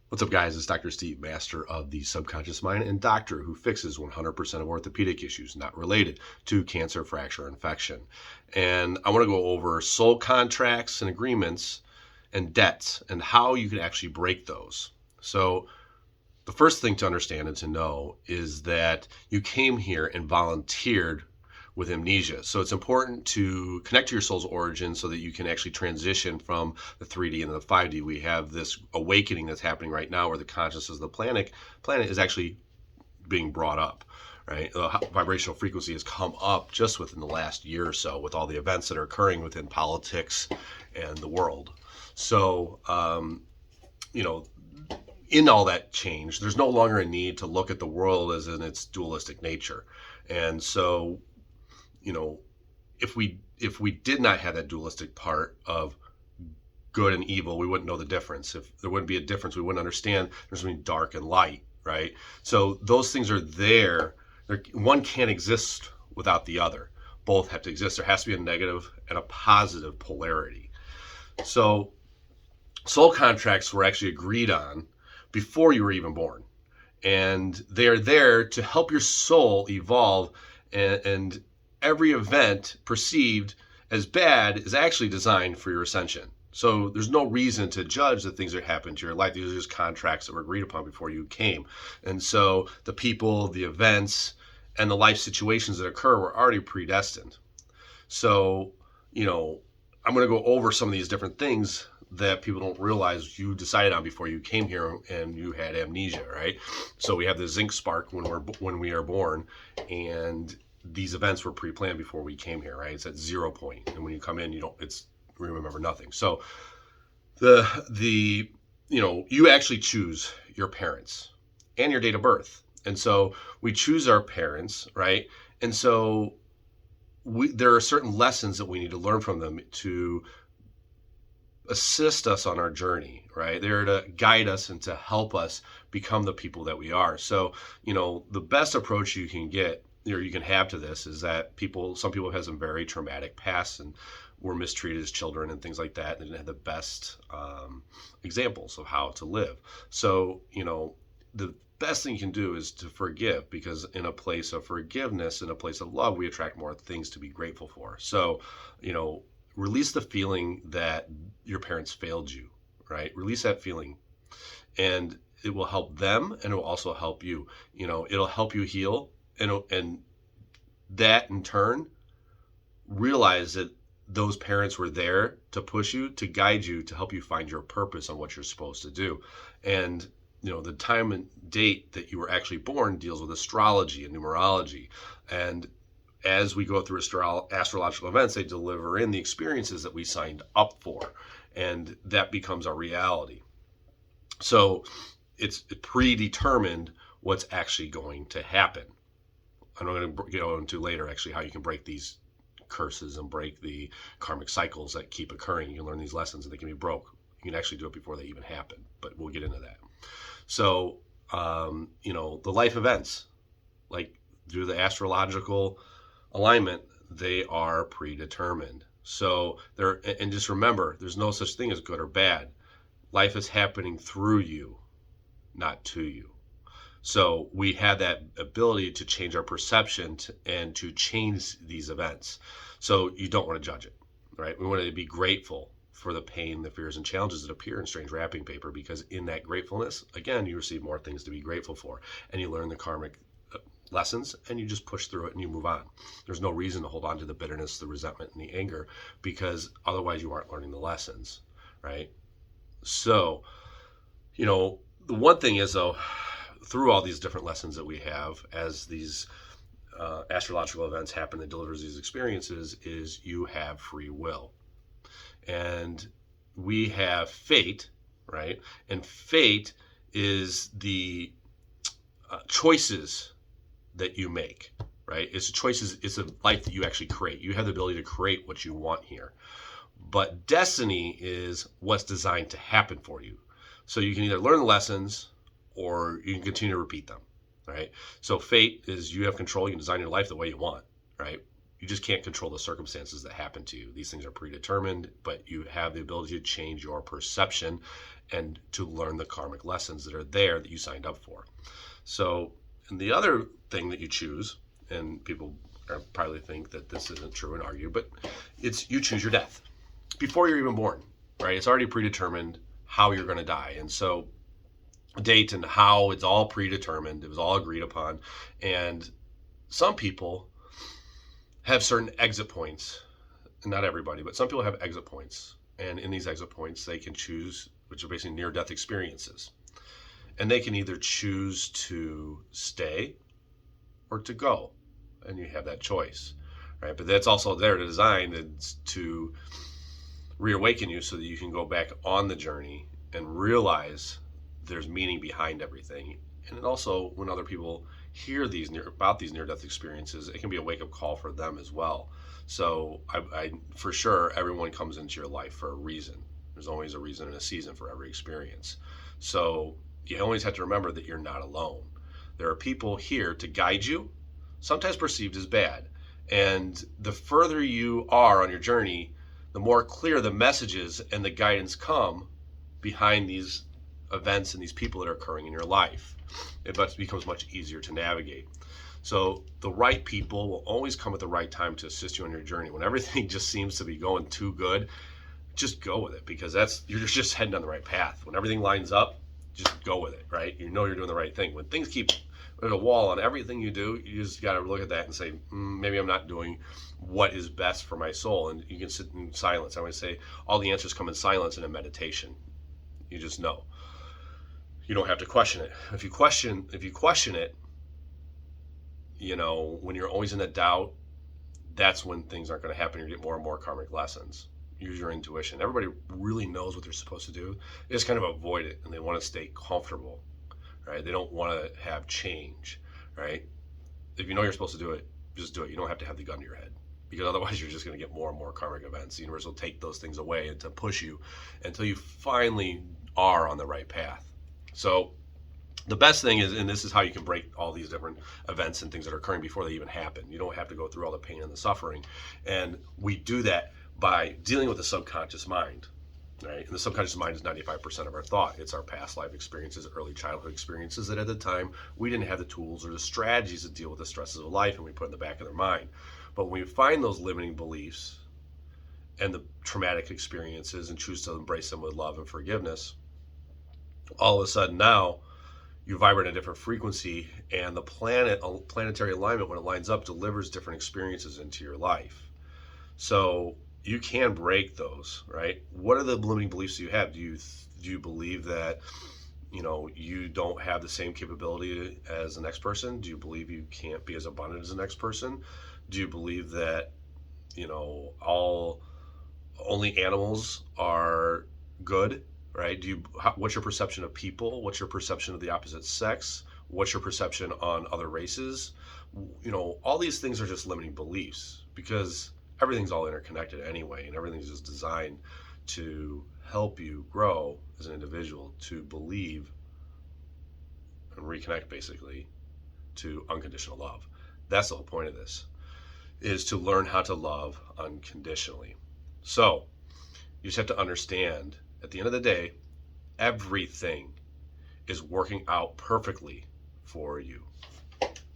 What's up, guys? It's Dr. Steve, master of the subconscious mind and doctor who fixes 100% of orthopedic issues not related to cancer, fracture, or infection. And I want to go over soul contracts and agreements and debts and how you can actually break those. So, the first thing to understand and to know is that you came here and volunteered with amnesia. So it's important to connect to your soul's origin so that you can actually transition from the 3D into the 5D. We have this awakening that's happening right now where the consciousness of the planet is actually being brought up, right? The vibrational frequency has come up just within the last year or so with all the events that are occurring within politics and the world. So, in all that change, there's no longer a need to look at the world as in its dualistic nature. And so, if we did not have that dualistic part of good and evil, we wouldn't know the difference. If there wouldn't be a difference, we wouldn't understand there's between dark and light, right? So those things are there. One can't exist without the other. Both have to exist. There has to be a negative and a positive polarity. So soul contracts were actually agreed on before you were even born. And they're there to help your soul evolve, and every event perceived as bad is actually designed for your ascension. So there's no reason to judge the things that happen to your life. These are just contracts that were agreed upon before you came. And so the people, the events, and the life situations that occur were already predestined. So, I'm going to go over some of these different things that people don't realize you decided on before you came here and you had amnesia, right? So we have the zinc spark when we are born, and these events were pre-planned before we came here, right? It's at 0 point, and when you come in, you remember nothing. So you actually choose your parents and your date of birth, and so we choose our parents, right? And so there are certain lessons that we need to learn from them to assist us on our journey, right? They're to guide us and to help us become the people that we are. So, the best approach you can get or you can have to this is that some people have some very traumatic pasts and were mistreated as children and things like that. They didn't have the best examples of how to live. So, the best thing you can do is to forgive, because in a place of forgiveness, in a place of love, we attract more things to be grateful for. So, release the feeling that your parents failed you, right? Release that feeling, and it will help them, and it will also help you. It'll help you heal, and that in turn, realize that those parents were there to push you, to guide you, to help you find your purpose on what you're supposed to do. And the time and date that you were actually born deals with astrology and numerology. And as we go through astrological events, they deliver in the experiences that we signed up for, and that becomes our reality. So it's predetermined what's actually going to happen. I'm going to go into later actually how you can break these curses and break the karmic cycles that keep occurring. You can learn these lessons and they can be broke. You can actually do it before they even happen, but we'll get into that. So, the life events, like through the astrological alignment, they are predetermined. So and just remember, there's no such thing as good or bad. Life is happening through you, not to you. So we have that ability to change our perception and to change these events. So you don't want to judge it, right? We want to be grateful for the pain, the fears, and challenges that appear in strange wrapping paper, because in that gratefulness, again, you receive more things to be grateful for, and you learn the karmic lessons, and you just push through it and you move on. There's no reason to hold on to the bitterness, the resentment, and the anger, because otherwise you aren't learning the lessons, right? So, the one thing is, though, through all these different lessons that we have as these astrological events happen that delivers these experiences, is you have free will. And we have fate, right? And fate is the choices that you make, right? It's choices. It's a life that you actually create. You have the ability to create what you want here. But destiny is what's designed to happen for you. So you can either learn the lessons or you can continue to repeat them, right? So fate is you have control. You can design your life the way you want, right? You just can't control the circumstances that happen to you. These things are predetermined, but you have the ability to change your perception and to learn the karmic lessons that are there that you signed up for. So, and the other thing that you choose, and people probably think that this isn't true and argue, but it's you choose your death before you're even born, right? It's already predetermined how you're going to die. And so date and how, it's all predetermined. It was all agreed upon. And some people have certain exit points. Not everybody, but some people have exit points. And in these exit points, they can choose, which are basically near-death experiences. And they can either choose to stay or to go. And you have that choice, right? But that's also there to design to reawaken you so that you can go back on the journey and realize there's meaning behind everything. And it also, when other people hear about these near-death experiences, it can be a wake-up call for them as well. So I for sure, everyone comes into your life for a reason. There's always a reason and a season for every experience. So you always have to remember that you're not alone. There are people here to guide you, sometimes perceived as bad. And the further you are on your journey, the more clear the messages and the guidance come behind these events and these people that are occurring in your life. It becomes much easier to navigate. So the right people will always come at the right time to assist you on your journey. When everything just seems to be going too good, just go with it, because you're just heading down the right path. When everything lines up, just go with it, right? You know you're doing the right thing. When things keep, there's a wall on everything you do, you just got to look at that and say, maybe I'm not doing what is best for my soul. And you can sit in silence. I always say all the answers come in silence and in meditation. You just know. You don't have to question it. If you question it, when you're always in a doubt, that's when things aren't going to happen. You get more and more karmic lessons. Use your intuition. Everybody really knows what they're supposed to do. They just kind of avoid it, and they want to stay comfortable, right? They don't want to have change, right? If you know you're supposed to do it, just do it. You don't have to have the gun to your head, because otherwise you're just going to get more and more karmic events. The universe will take those things away and to push you until you finally are on the right path. So the best thing is, and this is how you can break all these different events and things that are occurring before they even happen. You don't have to go through all the pain and the suffering. And we do that by dealing with the subconscious mind, right? And the subconscious mind is 95% of our thought. It's our past life experiences, early childhood experiences that at the time we didn't have the tools or the strategies to deal with the stresses of life, and we put in the back of their mind. But when we find those limiting beliefs and the traumatic experiences and choose to embrace them with love and forgiveness, all of a sudden now you vibrate at a different frequency, and the planetary alignment, when it lines up, delivers different experiences into your life. So you can break those, right? What are the limiting beliefs you have? Do you believe that you don't have the same capability as the next person? Do you believe you can't be as abundant as the next person? Do you believe that only animals are good? Right? What's your perception of people? What's your perception of the opposite sex? What's your perception on other races? All these things are just limiting beliefs, because everything's all interconnected anyway, and everything's just designed to help you grow as an individual, to believe and reconnect basically to unconditional love. That's the whole point of this, is to learn how to love unconditionally. So you just have to understand, at the end of the day, everything is working out perfectly for you.